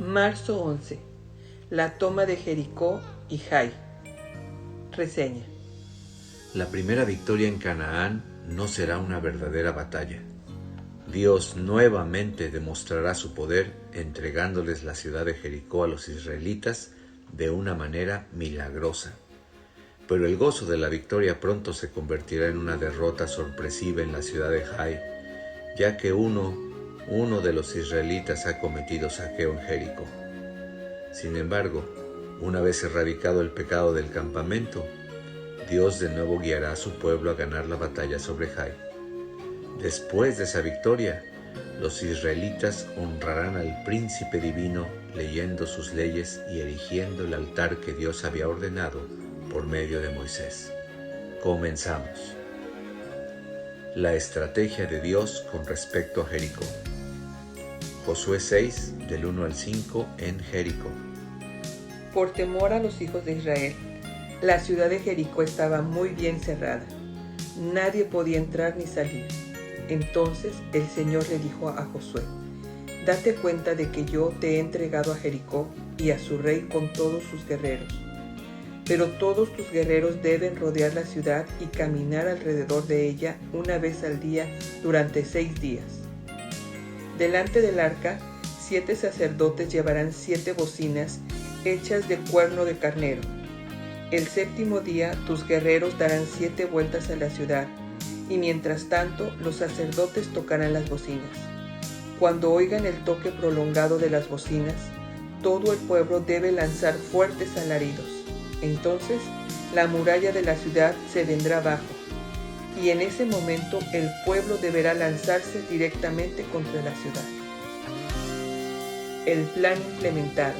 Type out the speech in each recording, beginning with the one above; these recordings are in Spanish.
Marzo 11. La toma de Jericó y Jai. Reseña. La primera victoria en Canaán no será una verdadera batalla. Dios nuevamente demostrará su poder entregándoles la ciudad de Jericó a los israelitas de una manera milagrosa. Pero el gozo de la victoria pronto se convertirá en una derrota sorpresiva en la ciudad de Jai, ya que uno de los israelitas ha cometido saqueo en Jericó. Sin embargo, una vez erradicado el pecado del campamento, Dios de nuevo guiará a su pueblo a ganar la batalla sobre Jai. Después de esa victoria, los israelitas honrarán al príncipe divino leyendo sus leyes y erigiendo el altar que Dios había ordenado por medio de Moisés. Comenzamos. La estrategia de Dios con respecto a Jericó. Josué 6, del 1 al 5 en Jericó. Por temor a los hijos de Israel, la ciudad de Jericó estaba muy bien cerrada. Nadie podía entrar ni salir. Entonces el Señor le dijo a Josué: date cuenta de que yo te he entregado a Jericó y a su rey con todos sus guerreros. Pero todos tus guerreros deben rodear la ciudad y caminar alrededor de ella una vez al día durante 6 días. Delante del arca, 7 sacerdotes llevarán 7 bocinas hechas de cuerno de carnero. El séptimo día tus guerreros darán 7 vueltas a la ciudad, y mientras tanto los sacerdotes tocarán las bocinas. Cuando oigan el toque prolongado de las bocinas, todo el pueblo debe lanzar fuertes alaridos. Entonces la muralla de la ciudad se vendrá abajo, y en ese momento el pueblo deberá lanzarse directamente contra la ciudad. El plan implementado.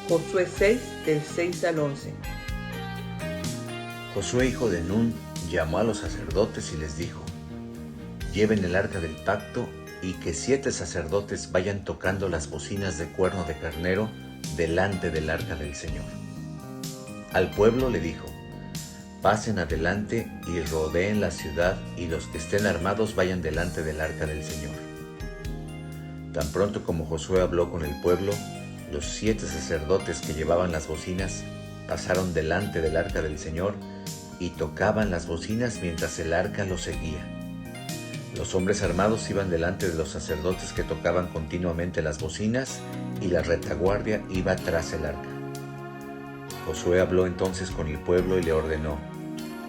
Josué 6, del 6 al 11. Josué, hijo de Nun, llamó a los sacerdotes y les dijo: lleven el arca del pacto y que 7 sacerdotes vayan tocando las bocinas de cuerno de carnero delante del arca del Señor. Al pueblo le dijo: pasen adelante y rodeen la ciudad, y los que estén armados vayan delante del arca del Señor. Tan pronto como Josué habló con el pueblo, los 7 sacerdotes que llevaban las bocinas pasaron delante del arca del Señor y tocaban las bocinas mientras el arca los seguía. Los hombres armados iban delante de los sacerdotes que tocaban continuamente las bocinas, y la retaguardia iba tras el arca. Josué habló entonces con el pueblo y le ordenó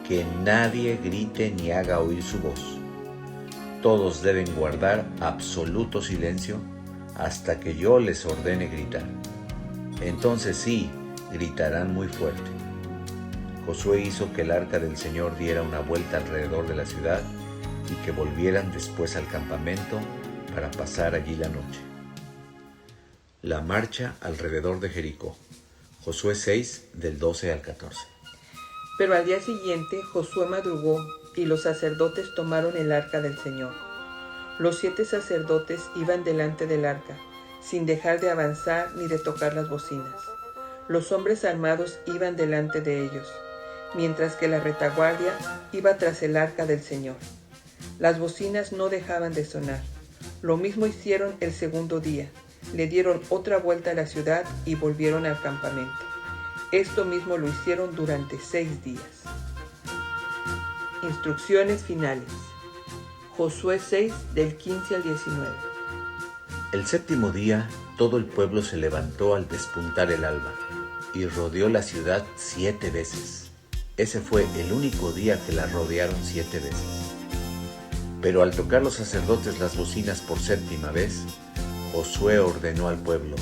que nadie grite ni haga oír su voz. Todos deben guardar absoluto silencio hasta que yo les ordene gritar. Entonces sí, gritarán muy fuerte. Josué hizo que el arca del Señor diera una vuelta alrededor de la ciudad y que volvieran después al campamento para pasar allí la noche. La marcha alrededor de Jericó. Josué 6, del 12 al 14. Pero al día siguiente Josué madrugó y los sacerdotes tomaron el arca del Señor. Los 7 sacerdotes iban delante del arca, sin dejar de avanzar ni de tocar las bocinas. Los hombres armados iban delante de ellos, mientras que la retaguardia iba tras el arca del Señor. Las bocinas no dejaban de sonar. Lo mismo hicieron el segundo día. Le dieron otra vuelta a la ciudad y volvieron al campamento. Esto mismo lo hicieron durante 6 días. Instrucciones finales. Josué 6, del 15 al 19. El séptimo día, todo el pueblo se levantó al despuntar el alba y rodeó la ciudad 7 veces. Ese fue el único día que la rodearon 7 veces. Pero al tocar los sacerdotes las bocinas por 7ª vez, Josué ordenó al pueblo: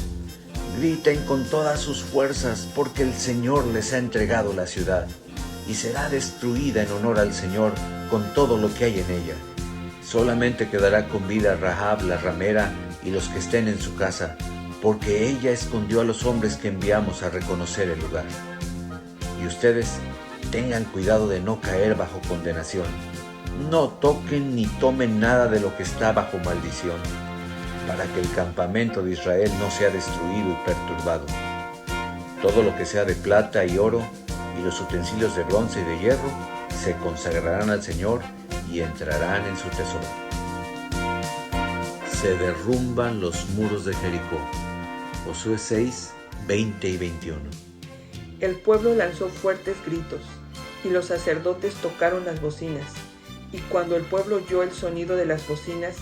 griten con todas sus fuerzas, porque el Señor les ha entregado la ciudad, y será destruida en honor al Señor con todo lo que hay en ella. Solamente quedará con vida Rahab la ramera y los que estén en su casa, porque ella escondió a los hombres que enviamos a reconocer el lugar. Y ustedes tengan cuidado de no caer bajo condenación. No toquen ni tomen nada de lo que está bajo maldición, para que el campamento de Israel no sea destruido y perturbado. Todo lo que sea de plata y oro, y los utensilios de bronce y de hierro, se consagrarán al Señor y entrarán en su tesoro. Se derrumban los muros de Jericó. Josué 6, 20 y 21. El pueblo lanzó fuertes gritos, y los sacerdotes tocaron las bocinas. Y cuando el pueblo oyó el sonido de las bocinas,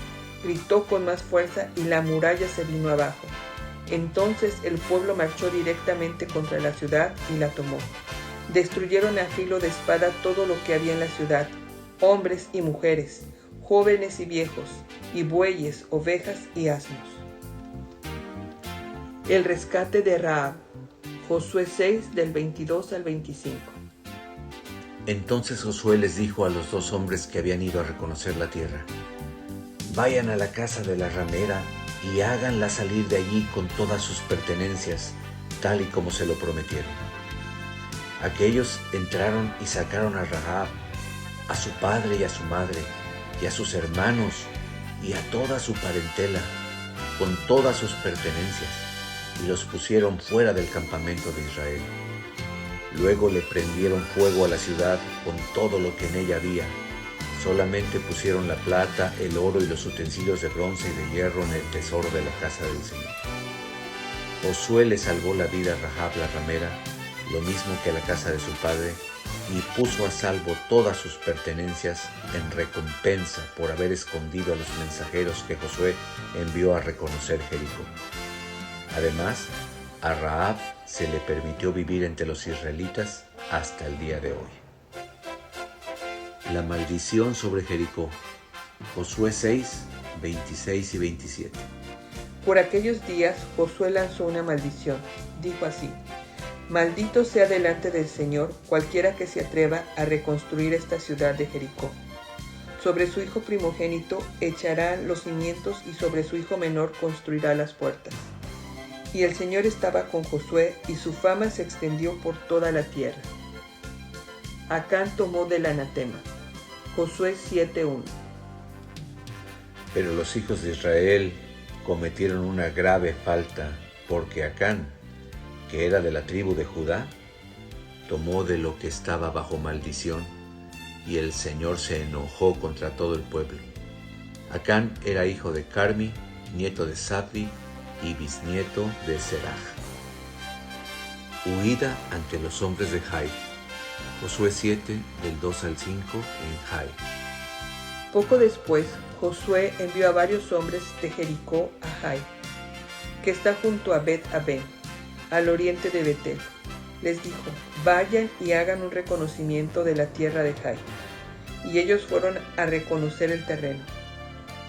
gritó con más fuerza y la muralla se vino abajo. Entonces el pueblo marchó directamente contra la ciudad y la tomó. Destruyeron a filo de espada todo lo que había en la ciudad, hombres y mujeres, jóvenes y viejos, y bueyes, ovejas y asnos. El rescate de Rahab. Josué 6 del 22 al 25. Entonces Josué les dijo a los 2 hombres que habían ido a reconocer la tierra: vayan a la casa de la ramera y háganla salir de allí con todas sus pertenencias, tal y como se lo prometieron. Aquellos entraron y sacaron a Rahab, a su padre y a su madre, y a sus hermanos, y a toda su parentela, con todas sus pertenencias, y los pusieron fuera del campamento de Israel. Luego le prendieron fuego a la ciudad con todo lo que en ella había. Solamente pusieron la plata, el oro y los utensilios de bronce y de hierro en el tesoro de la casa del Señor. Josué le salvó la vida a Rahab la ramera, lo mismo que a la casa de su padre, y puso a salvo todas sus pertenencias en recompensa por haber escondido a los mensajeros que Josué envió a reconocer Jericó. Además, a Rahab se le permitió vivir entre los israelitas hasta el día de hoy. La maldición sobre Jericó. Josué 6, 26 y 27. Por aquellos días Josué lanzó una maldición. Dijo así: maldito sea delante del Señor cualquiera que se atreva a reconstruir esta ciudad de Jericó. Sobre su hijo primogénito echará los cimientos y sobre su hijo menor construirá las puertas. Y el Señor estaba con Josué y su fama se extendió por toda la tierra. Acán tomó del anatema. Josué 7:1. Pero los hijos de Israel cometieron una grave falta, porque Acán, que era de la tribu de Judá, tomó de lo que estaba bajo maldición, y el Señor se enojó contra todo el pueblo. Acán era hijo de Carmi, nieto de Sabdi y bisnieto de Seraj. Huida ante los hombres de Jai. Josué 7, del 2 al 5, en Jai. Poco después, Josué envió a varios hombres de Jericó a Jai, que está junto a Bet-Aben, al oriente de Betel. Les dijo: vayan y hagan un reconocimiento de la tierra de Jai. Y ellos fueron a reconocer el terreno.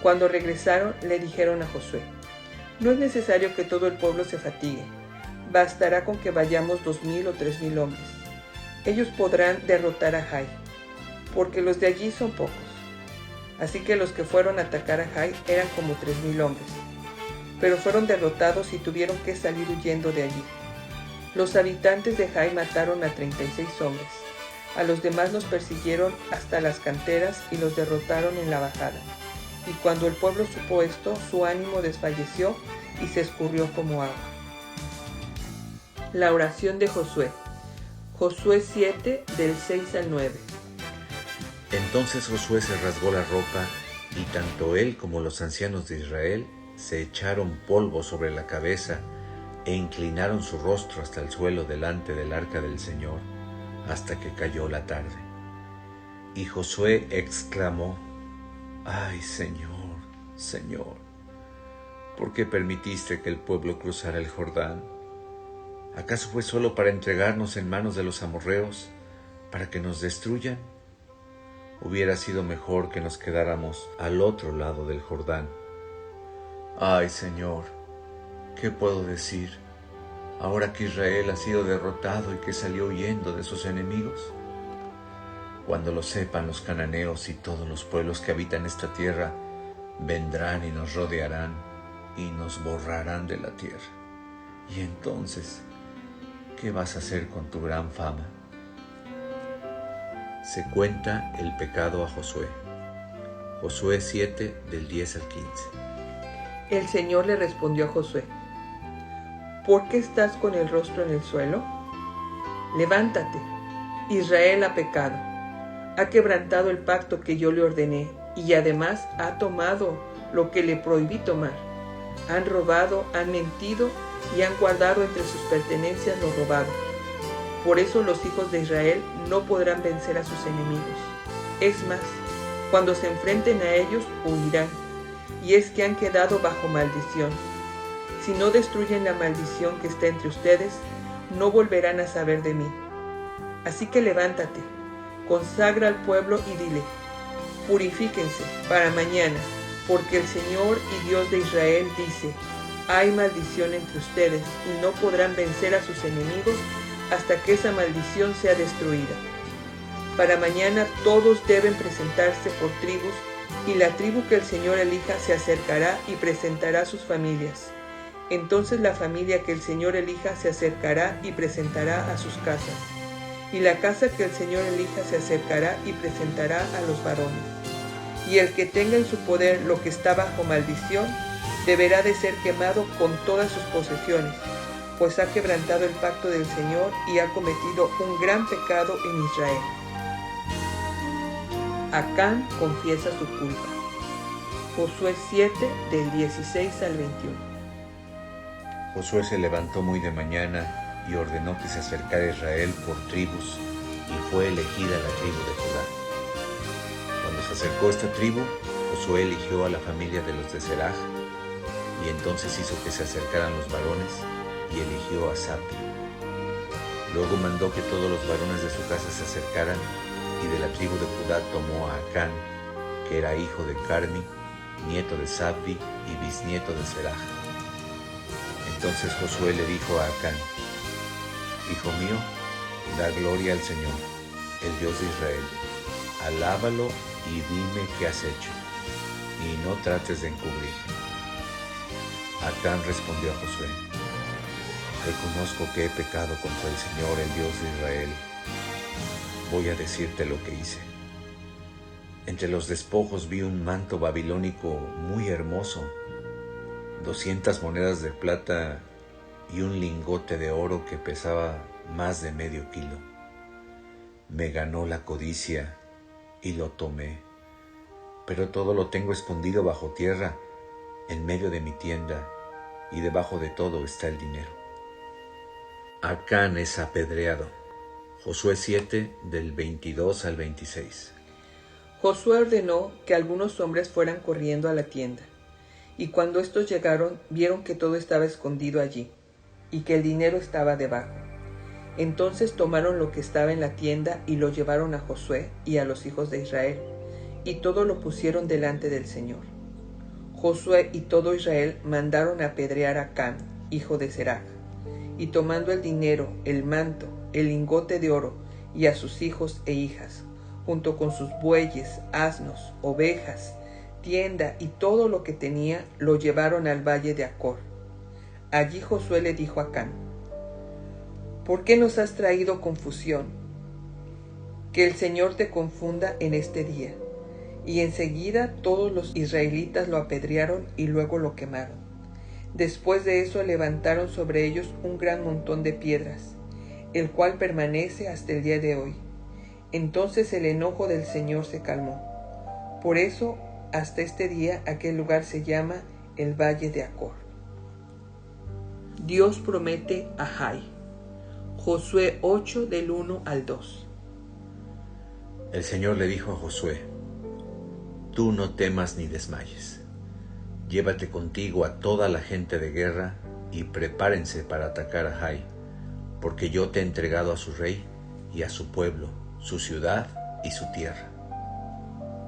Cuando regresaron, le dijeron a Josué: no es necesario que todo el pueblo se fatigue. Bastará con que vayamos 2,000 o 3,000 hombres. Ellos podrán derrotar a Jai, porque los de allí son pocos. Así que los que fueron a atacar a Jai eran como 3,000 hombres. Pero fueron derrotados y tuvieron que salir huyendo de allí. Los habitantes de Jai mataron a 36 hombres. A los demás los persiguieron hasta las canteras y los derrotaron en la bajada. Y cuando el pueblo supo esto, su ánimo desfalleció y se escurrió como agua. La oración de Josué. Josué 7, del 6 al 9. Entonces Josué se rasgó la ropa, y tanto él como los ancianos de Israel se echaron polvo sobre la cabeza e inclinaron su rostro hasta el suelo delante del arca del Señor, hasta que cayó la tarde. Y Josué exclamó: ¡ay, Señor, Señor! ¿Por qué permitiste que el pueblo cruzara el Jordán? ¿Acaso fue solo para entregarnos en manos de los amorreos, para que nos destruyan? Hubiera sido mejor que nos quedáramos al otro lado del Jordán. ¡Ay, Señor! ¿Qué puedo decir ahora que Israel ha sido derrotado y que salió huyendo de sus enemigos? Cuando lo sepan los cananeos y todos los pueblos que habitan esta tierra, vendrán y nos rodearán y nos borrarán de la tierra. Y entonces, ¿qué vas a hacer con tu gran fama? Se cuenta el pecado a Josué. Josué 7, del 10 al 15. El Señor le respondió a Josué: ¿por qué estás con el rostro en el suelo? Levántate, Israel ha pecado, ha quebrantado el pacto que yo le ordené y además ha tomado lo que le prohibí tomar. Han robado, han mentido y han guardado entre sus pertenencias lo robado. Por eso los hijos de Israel no podrán vencer a sus enemigos. Es más, cuando se enfrenten a ellos, huirán, y es que han quedado bajo maldición. Si no destruyen la maldición que está entre ustedes, no volverán a saber de mí. Así que levántate, consagra al pueblo y dile: purifíquense para mañana, porque el Señor y Dios de Israel dice: hay maldición entre ustedes y no podrán vencer a sus enemigos hasta que esa maldición sea destruida. Para mañana todos deben presentarse por tribus, y la tribu que el Señor elija se acercará y presentará a sus familias. Entonces la familia que el Señor elija se acercará y presentará a sus casas, y la casa que el Señor elija se acercará y presentará a los varones. Y el que tenga en su poder lo que está bajo maldición, deberá de ser quemado con todas sus posesiones, pues ha quebrantado el pacto del Señor y ha cometido un gran pecado en Israel. Acán confiesa su culpa. Josué 7, del 16 al 21. Josué se levantó muy de mañana y ordenó que se acercara Israel por tribus, y fue elegida la tribu de Judá. Cuando se acercó esta tribu, Josué eligió a la familia de los de Zerah, y entonces hizo que se acercaran los varones, y eligió a Zabdi. Luego mandó que todos los varones de su casa se acercaran, y de la tribu de Judá tomó a Acán, que era hijo de Carmi, nieto de Zabdi y bisnieto de Zerah. Entonces Josué le dijo a Acán: hijo mío, da gloria al Señor, el Dios de Israel. Alábalo y dime qué has hecho, y no trates de encubrir. Acán respondió a Josué: reconozco que he pecado contra el Señor, el Dios de Israel. Voy a decirte lo que hice. Entre los despojos vi un manto babilónico muy hermoso, 200 monedas de plata y un lingote de oro que pesaba más de medio kilo. Me ganó la codicia y lo tomé, pero todo lo tengo escondido bajo tierra, en medio de mi tienda, y debajo de todo está el dinero. Acán es apedreado. Josué 7, del 22 al 26. Josué ordenó que algunos hombres fueran corriendo a la tienda, y cuando estos llegaron, vieron que todo estaba escondido allí, y que el dinero estaba debajo. Entonces tomaron lo que estaba en la tienda y lo llevaron a Josué y a los hijos de Israel, y todo lo pusieron delante del Señor. Josué y todo Israel mandaron apedrear a Acán, hijo de Zerah, y tomando el dinero, el manto, el lingote de oro, y a sus hijos e hijas, junto con sus bueyes, asnos, ovejas, tienda y todo lo que tenía, lo llevaron al valle de Acor. Allí Josué le dijo a Acán: ¿por qué nos has traído confusión? Que el Señor te confunda en este día. Y enseguida todos los israelitas lo apedrearon y luego lo quemaron. Después de eso levantaron sobre ellos un gran montón de piedras, el cual permanece hasta el día de hoy. Entonces el enojo del Señor se calmó. Por eso hasta este día aquel lugar se llama el Valle de Acor. Dios promete a Jai. Josué 8, del 1 al 2. El Señor le dijo a Josué: tú no temas ni desmayes. Llévate contigo a toda la gente de guerra y prepárense para atacar a Jai, porque yo te he entregado a su rey y a su pueblo, su ciudad y su tierra.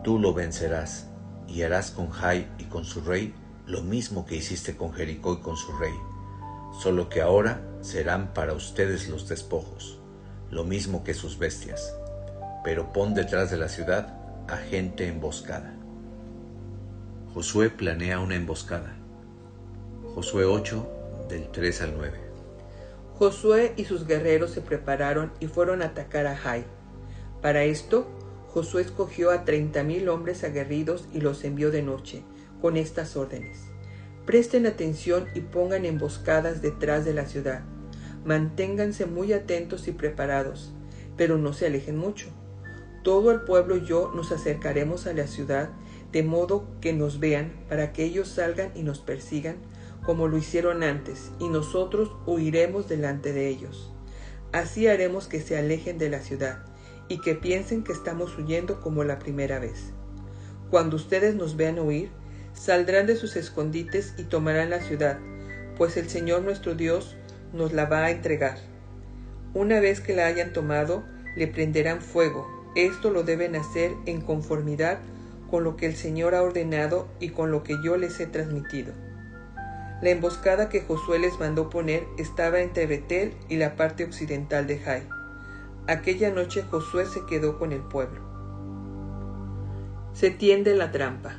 Tú lo vencerás y harás con Jai y con su rey lo mismo que hiciste con Jericó y con su rey, solo que ahora serán para ustedes los despojos, lo mismo que sus bestias, pero pon detrás de la ciudad a gente emboscada. Josué planea una emboscada. Josué 8, del 3 al 9. Josué y sus guerreros se prepararon y fueron a atacar a Jai. Para esto, Josué escogió a 30,000 hombres aguerridos y los envió de noche, con estas órdenes: presten atención y pongan emboscadas detrás de la ciudad. Manténganse muy atentos y preparados, pero no se alejen mucho. Todo el pueblo y yo nos acercaremos a la ciudad, de modo que nos vean, para que ellos salgan y nos persigan, como lo hicieron antes, y nosotros huiremos delante de ellos. Así haremos que se alejen de la ciudad, y que piensen que estamos huyendo como la primera vez. Cuando ustedes nos vean huir, saldrán de sus escondites y tomarán la ciudad, pues el Señor nuestro Dios nos la va a entregar. Una vez que la hayan tomado, le prenderán fuego. Esto lo deben hacer en conformidad con lo que el Señor ha ordenado y con lo que yo les he transmitido. La emboscada que Josué les mandó poner estaba entre Betel y la parte occidental de Jai. Aquella noche Josué se quedó con el pueblo. Se tiende la trampa.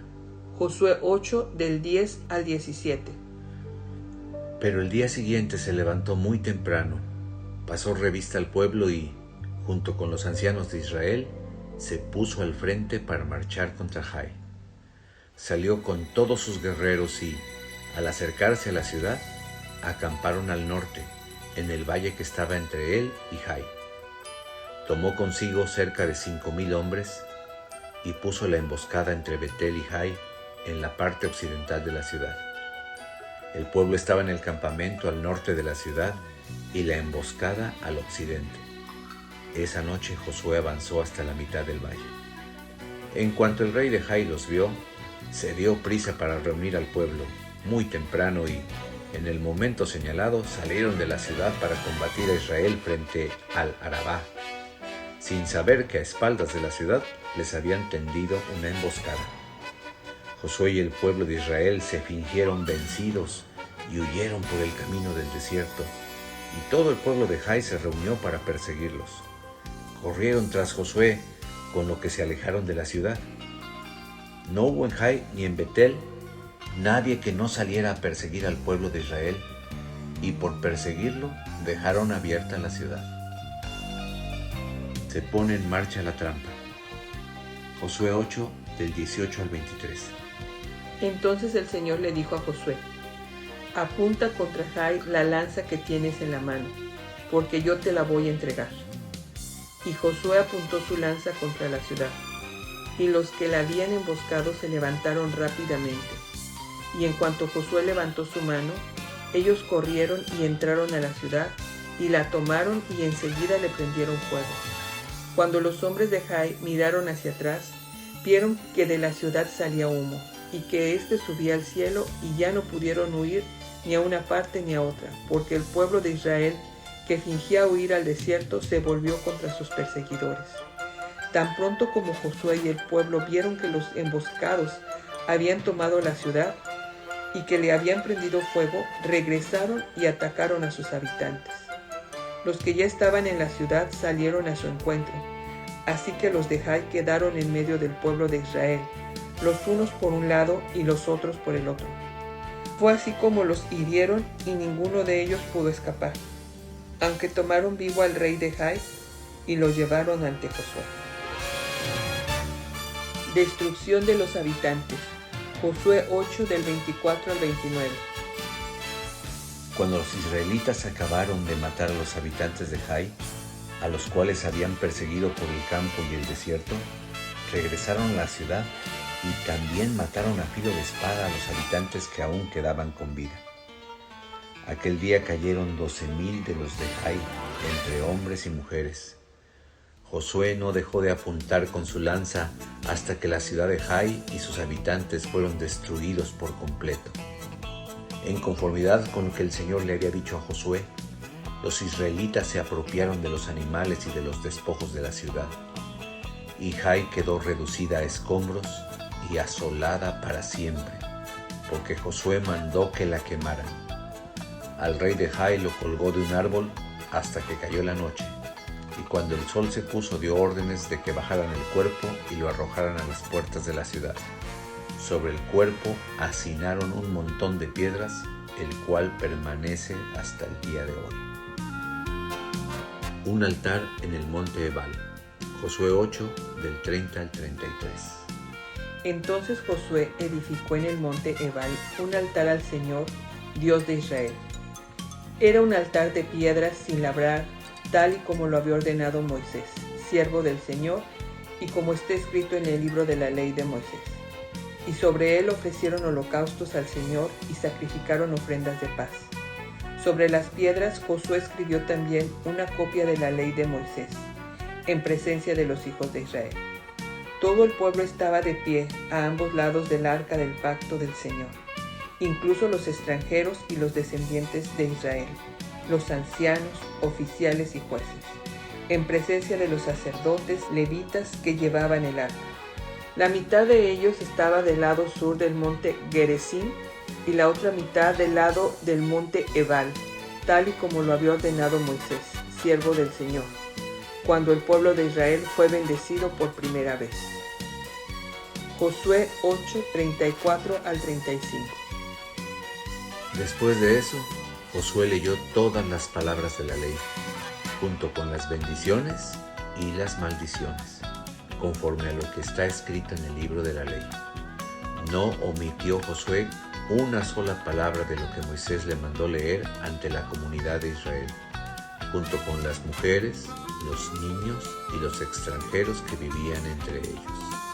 Josué 8 del 10 al 17. Pero el día siguiente se levantó muy temprano, pasó revista al pueblo y, junto con los ancianos de Israel, se puso al frente para marchar contra Jai. Salió con todos sus guerreros y, al acercarse a la ciudad, acamparon al norte, en el valle que estaba entre él y Jai. Tomó consigo cerca de 5,000 hombres y puso la emboscada entre Betel y Jai en la parte occidental de la ciudad. El pueblo estaba en el campamento al norte de la ciudad y la emboscada al occidente. Esa noche Josué avanzó hasta la mitad del valle. En cuanto el rey de Jai los vio, se dio prisa para reunir al pueblo muy temprano y, en el momento señalado, salieron de la ciudad para combatir a Israel frente al Arabá, sin saber que a espaldas de la ciudad les habían tendido una emboscada. Josué y el pueblo de Israel se fingieron vencidos y huyeron por el camino del desierto, y todo el pueblo de Jai se reunió para perseguirlos. Corrieron tras Josué, con lo que se alejaron de la ciudad. No hubo en Jai ni en Betel nadie que no saliera a perseguir al pueblo de Israel, y por perseguirlo dejaron abierta la ciudad. Se pone en marcha la trampa. Josué 8 del 18 al 23. Entonces el Señor le dijo a Josué: apunta contra Jai la lanza que tienes en la mano, porque yo te la voy a entregar. Y Josué apuntó su lanza contra la ciudad, y los que la habían emboscado se levantaron rápidamente. Y en cuanto Josué levantó su mano, ellos corrieron y entraron a la ciudad, y la tomaron y enseguida le prendieron fuego. Cuando los hombres de Jai miraron hacia atrás, vieron que de la ciudad salía humo, y que éste subía al cielo, y ya no pudieron huir ni a una parte ni a otra, porque el pueblo de Israel, que fingía huir al desierto, se volvió contra sus perseguidores. Tan pronto como Josué y el pueblo vieron que los emboscados habían tomado la ciudad y que le habían prendido fuego, regresaron y atacaron a sus habitantes. Los que ya estaban en la ciudad salieron a su encuentro, así que los de Jai quedaron en medio del pueblo de Israel, los unos por un lado y los otros por el otro. Fue así como los hirieron y ninguno de ellos pudo escapar, aunque tomaron vivo al rey de Jai y lo llevaron ante Josué. Destrucción de los habitantes. Josué 8 del 24 al 29. Cuando los israelitas acabaron de matar a los habitantes de Jai, a los cuales habían perseguido por el campo y el desierto, regresaron a la ciudad y también mataron a filo de espada a los habitantes que aún quedaban con vida. Aquel día cayeron 12,000 de los de Jai, entre hombres y mujeres. Josué no dejó de apuntar con su lanza hasta que la ciudad de Jai y sus habitantes fueron destruidos por completo. En conformidad con lo que el Señor le había dicho a Josué, los israelitas se apropiaron de los animales y de los despojos de la ciudad, y Jai quedó reducida a escombros y asolada para siempre, porque Josué mandó que la quemaran. Al rey de Jai lo colgó de un árbol hasta que cayó la noche, y cuando el sol se puso dio órdenes de que bajaran el cuerpo y lo arrojaran a las puertas de la ciudad. Sobre el cuerpo hacinaron un montón de piedras, el cual permanece hasta el día de hoy. Un altar en el monte Ebal. Josué 8 del 30 al 33. Entonces Josué edificó en el monte Ebal un altar al Señor, Dios de Israel. Era un altar de piedras sin labrar, tal y como lo había ordenado Moisés, siervo del Señor, y como está escrito en el libro de la ley de Moisés. y sobre él ofrecieron holocaustos al Señor y sacrificaron ofrendas de paz. Sobre las piedras Josué escribió también una copia de la ley de Moisés, en presencia de los hijos de Israel. Todo el pueblo estaba de pie a ambos lados del arca del pacto del Señor, incluso los extranjeros y los descendientes de Israel, los ancianos, oficiales y jueces, en presencia de los sacerdotes levitas que llevaban el arca. La mitad de ellos estaba del lado sur del monte Gerizim y la otra mitad del lado del monte Ebal, tal y como lo había ordenado Moisés, siervo del Señor, cuando el pueblo de Israel fue bendecido por primera vez. Josué 8, 34 al 35. Después de eso, Josué leyó todas las palabras de la ley, junto con las bendiciones y las maldiciones, conforme a lo que está escrito en el libro de la ley. No omitió Josué una sola palabra de lo que Moisés le mandó leer ante la comunidad de Israel, junto con las mujeres, los niños y los extranjeros que vivían entre ellos.